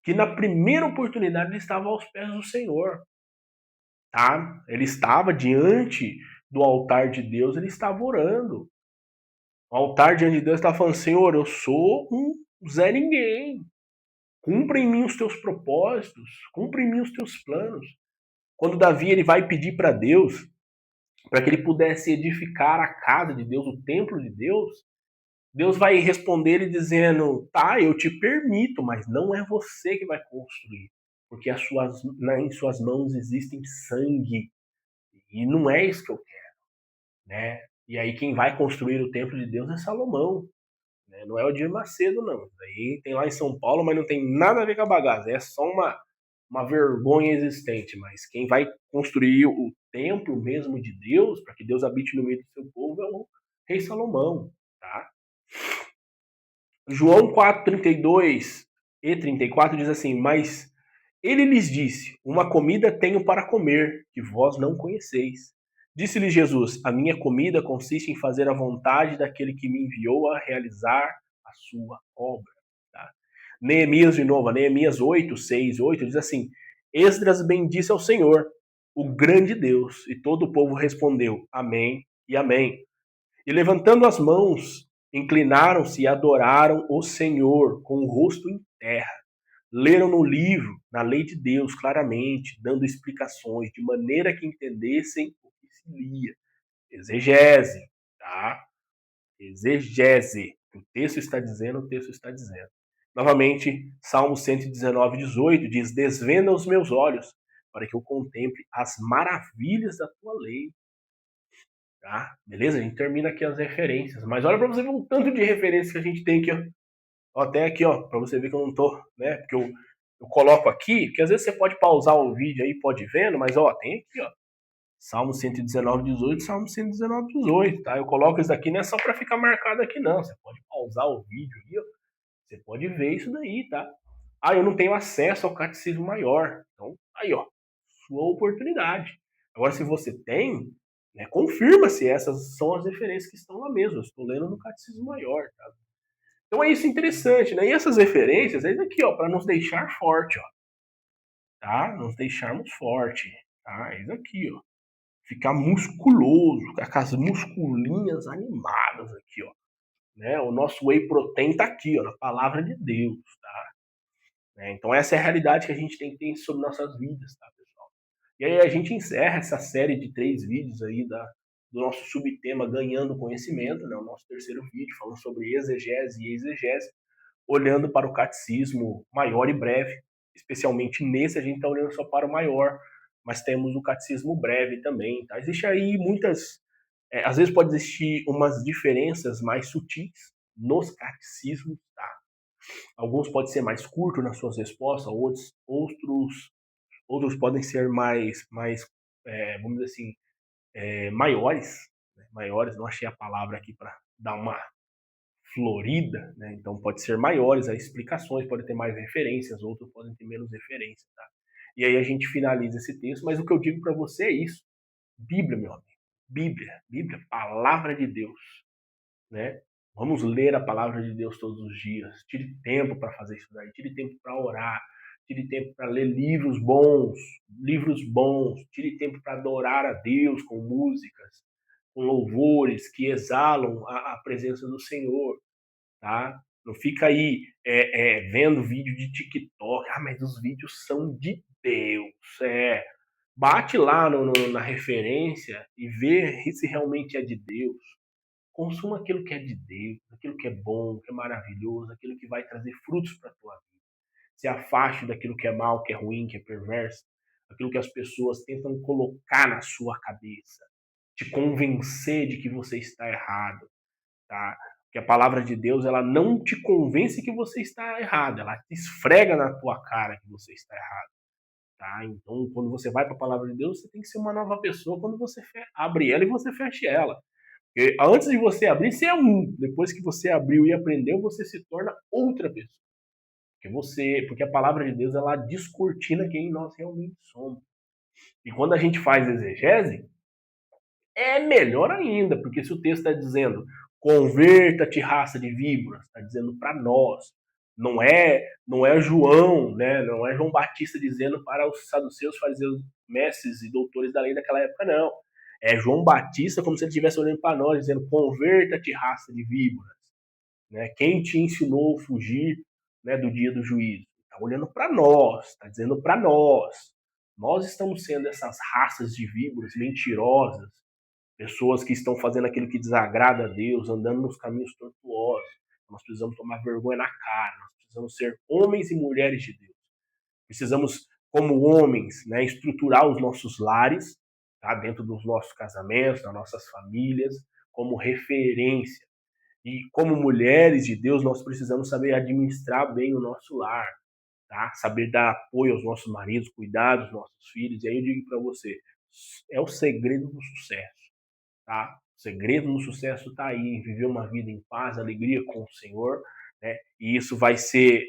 que na primeira oportunidade ele estava aos pés do Senhor, tá? Ele estava diante do altar de Deus, ele estava orando. O altar diante de Deus estava falando: Senhor, eu sou um Zé Ninguém. Cumpra em mim os teus propósitos, cumpra em mim os teus planos. Quando Davi ele vai pedir para Deus, para que ele pudesse edificar a casa de Deus, o templo de Deus, Deus vai responder ele dizendo: tá, eu te permito, mas não é você que vai construir, porque em suas mãos existem sangue, e não é isso que eu quero, né? E aí quem vai construir o templo de Deus é Salomão, né? Não é o Edir Macedo, não. Aí tem lá em São Paulo, mas não tem nada a ver com a bagaça, é só uma vergonha existente. Mas quem vai construir o templo mesmo de Deus, para que Deus habite no meio do seu povo, rei Salomão, tá? João 4:32 e 34 diz assim: Mas ele lhes disse: Uma comida tenho para comer, que vós não conheceis. Disse-lhe Jesus: A minha comida consiste em fazer a vontade daquele que me enviou a realizar a sua obra. Tá? Neemias, de novo, Neemias 8:6-8 diz assim: Esdras bendisse ao Senhor, o grande Deus, e todo o povo respondeu: Amém e Amém. E levantando as mãos, inclinaram-se e adoraram o Senhor com o rosto em terra. Leram no livro, na lei de Deus, claramente, dando explicações, de maneira que entendessem o que se lia. Exegese, tá? Exegese. O texto está dizendo, o texto está dizendo. Novamente, Salmo 119:18 diz: Desvenda os meus olhos, para que eu contemple as maravilhas da tua lei. Tá? Beleza? A gente termina aqui as referências. Mas olha para você ver o tanto de referências que a gente tem aqui, ó. Ó, tem aqui, ó, para você ver que eu não tô, né? Porque eu coloco aqui, porque às vezes você pode pausar o vídeo aí, pode ir vendo, mas ó, tem aqui, ó. Salmo 119:18, Salmo 119:18, tá? Eu coloco isso aqui não é só para ficar marcado aqui, não. Você pode pausar o vídeo aí, ó. Você pode ver isso daí, tá? Ah, eu não tenho acesso ao catecismo maior. Então, aí, ó, sua oportunidade. Agora, se você tem, né, confirma se essas são as referências que estão lá mesmo. Eu estou lendo no catecismo maior, tá? Então é isso interessante, né? E essas referências, é aqui, ó, para nos deixar forte, ó, tá? Nos deixarmos forte, tá? É isso aqui, ó. Ficar musculoso, ficar com as musculinhas animadas aqui, ó. Né? O nosso whey protein tá aqui, ó, na palavra de Deus, tá? Né? Então essa é a realidade que a gente tem que ter sobre nossas vidas, tá, pessoal? E aí a gente encerra essa série de 3 vídeos aí do nosso subtema Ganhando Conhecimento, né? O nosso terceiro vídeo falando sobre exegese e exegese, olhando para o catecismo maior e breve. Especialmente nesse a gente está olhando só para o maior, mas temos o catecismo breve também, tá? Existe aí muitas... às vezes pode existir umas diferenças mais sutis nos catecismos, tá? Alguns podem ser mais curtos nas suas respostas, outros podem ser mais vamos dizer assim, maiores, né? Maiores, não achei a palavra aqui para dar uma florida, né? Então pode ser maiores as explicações, pode ter mais referências, outros podem ter menos referências, tá? E aí a gente finaliza esse texto, mas o que eu digo para você é isso: Bíblia, meu amigo, Bíblia, palavra de Deus, né? Vamos ler a palavra de Deus todos os dias. Tire tempo para fazer isso daí, tire tempo para orar, tire tempo para ler livros bons, tire tempo para adorar a Deus com músicas, com louvores que exalam a presença do Senhor, tá? Não fica aí vendo vídeo de TikTok. Ah, mas os vídeos são de Deus. Bate lá na referência e vê se realmente é de Deus. Consuma aquilo que é de Deus, aquilo que é bom, que é maravilhoso, aquilo que vai trazer frutos para a tua vida. Se afaste daquilo que é mal, que é ruim, que é perverso, aquilo que as pessoas tentam colocar na sua cabeça, te convencer de que você está errado, tá? Porque a palavra de Deus, ela não te convence que você está errado, ela te esfrega na tua cara que você está errado, tá? Então, quando você vai para a palavra de Deus, você tem que ser uma nova pessoa quando você abre ela e você fecha ela. Porque antes de você abrir, você é um. Depois que você abriu e aprendeu, você se torna outra pessoa. Porque a palavra de Deus, ela descortina quem nós realmente somos. E quando a gente faz exegese, é melhor ainda, porque se o texto está dizendo converta-te, raça de víboras, está dizendo para nós. Não é João, né? Não é João Batista dizendo para os saduceus, fariseus, mestres e doutores da lei daquela época, não. É João Batista como se ele estivesse olhando para nós, dizendo converta-te, raça de víboras. Né? Quem te ensinou a fugir, né, do dia do juízo? Está olhando para nós, está dizendo para nós. Nós estamos sendo essas raças de víboras mentirosas, pessoas que estão fazendo aquilo que desagrada a Deus, andando nos caminhos tortuosos. Nós precisamos tomar vergonha na cara, nós precisamos ser homens e mulheres de Deus. Precisamos, como homens, né, estruturar os nossos lares, tá, dentro dos nossos casamentos, das nossas famílias, como referência. E como mulheres de Deus, nós precisamos saber administrar bem o nosso lar, tá? Saber dar apoio aos nossos maridos, cuidar dos nossos filhos. E aí eu digo para você, é o segredo do sucesso, tá? segredo do sucesso está aí, em viver uma vida em paz, alegria com o Senhor, né? E isso vai ser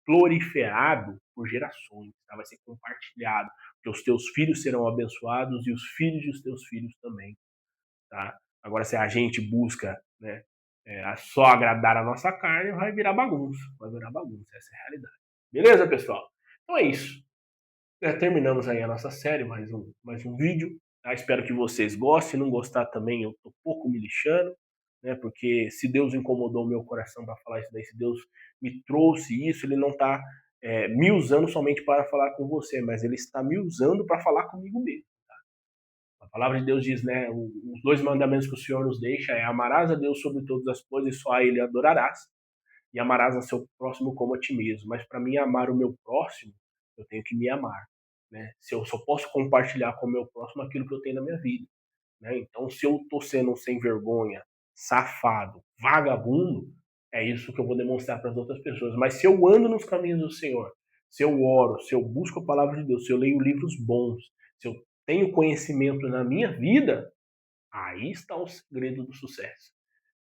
proliferado por gerações, tá? Vai ser compartilhado, porque os teus filhos serão abençoados e os filhos dos teus filhos também, tá? Agora, se a gente busca, né, só agradar a nossa carne, vai virar bagunça, essa é a realidade. Beleza, pessoal? Então é isso. Terminamos aí a nossa série, mais um vídeo. Tá? Espero que vocês gostem. Se não gostar também, eu tô pouco me lixando, né? Porque se Deus incomodou o meu coração para falar isso daí, se Deus me trouxe isso, Ele não está me usando somente para falar com você, mas Ele está me usando para falar comigo mesmo. A palavra de Deus diz, né? Os dois mandamentos que o Senhor nos deixa é: amarás a Deus sobre todas as coisas e só a Ele adorarás, e amarás a seu próximo como a ti mesmo. Mas para mim amar o meu próximo, eu tenho que me amar, né? Se eu só posso compartilhar com o meu próximo aquilo que eu tenho na minha vida, né? Então, se eu tô sendo um sem vergonha, safado, vagabundo, é isso que eu vou demonstrar para as outras pessoas. Mas se eu ando nos caminhos do Senhor, se eu oro, se eu busco a palavra de Deus, se eu leio livros bons, se eu tenho conhecimento na minha vida, aí está o segredo do sucesso.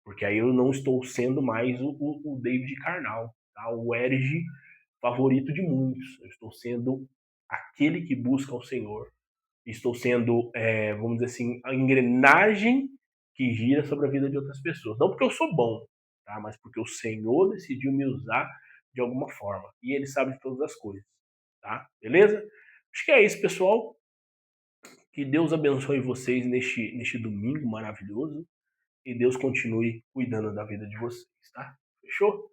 Porque aí eu não estou sendo mais o David Carnal, tá? O Erige favorito de muitos. Eu estou sendo aquele que busca o Senhor. Estou sendo, vamos dizer assim, a engrenagem que gira sobre a vida de outras pessoas. Não porque eu sou bom, tá? Mas porque o Senhor decidiu me usar de alguma forma. E Ele sabe de todas as coisas, tá? Beleza? Acho que é isso, pessoal. Que Deus abençoe vocês neste domingo maravilhoso. E Deus continue cuidando da vida de vocês, tá? Fechou?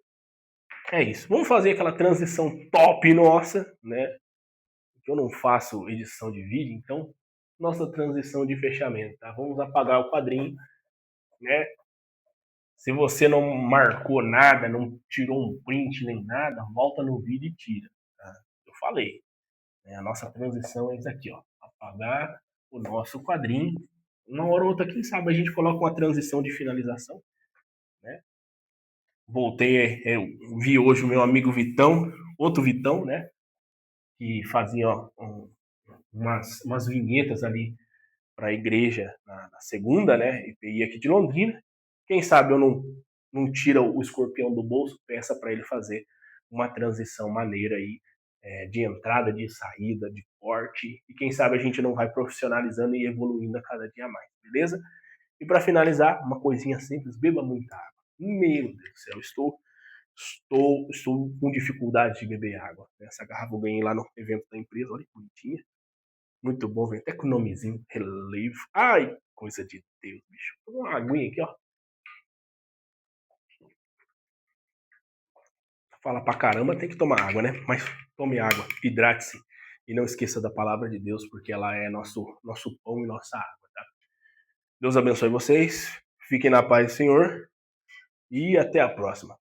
É isso. Vamos fazer aquela transição top nossa, né? Eu não faço edição de vídeo, então nossa transição de fechamento, tá? Vamos apagar o quadrinho, né? Se você não marcou nada, não tirou um print nem nada, volta no vídeo e tira, tá? Eu falei, né? A nossa transição é isso aqui, ó. Apagar o nosso quadrinho. Uma hora ou outra, quem sabe a gente coloca uma transição de finalização, né? Voltei, eu vi hoje o meu amigo Vitão, outro Vitão, né? Que fazia umas vinhetas ali para a igreja na segunda, né? IPI aqui de Londrina. Quem sabe eu não tira o escorpião do bolso, peça para ele fazer uma transição maneira aí, de entrada, de saída, de corte. E quem sabe a gente não vai profissionalizando e evoluindo a cada dia mais, beleza? E para finalizar, uma coisinha simples: beba muita água. Meu Deus do céu, estou com dificuldade de beber água. Essa garrafa eu ganhei lá no evento da empresa, olha que bonitinha. Muito bom, vem até com o nomezinho, Relive. Ai, coisa de Deus, bicho. Uma aguinha aqui, ó. Fala pra caramba, tem que tomar água, né? Mas tome água, hidrate-se. E não esqueça da palavra de Deus, porque ela é nosso pão e nossa água, tá? Deus abençoe vocês. Fiquem na paz do Senhor. E até a próxima.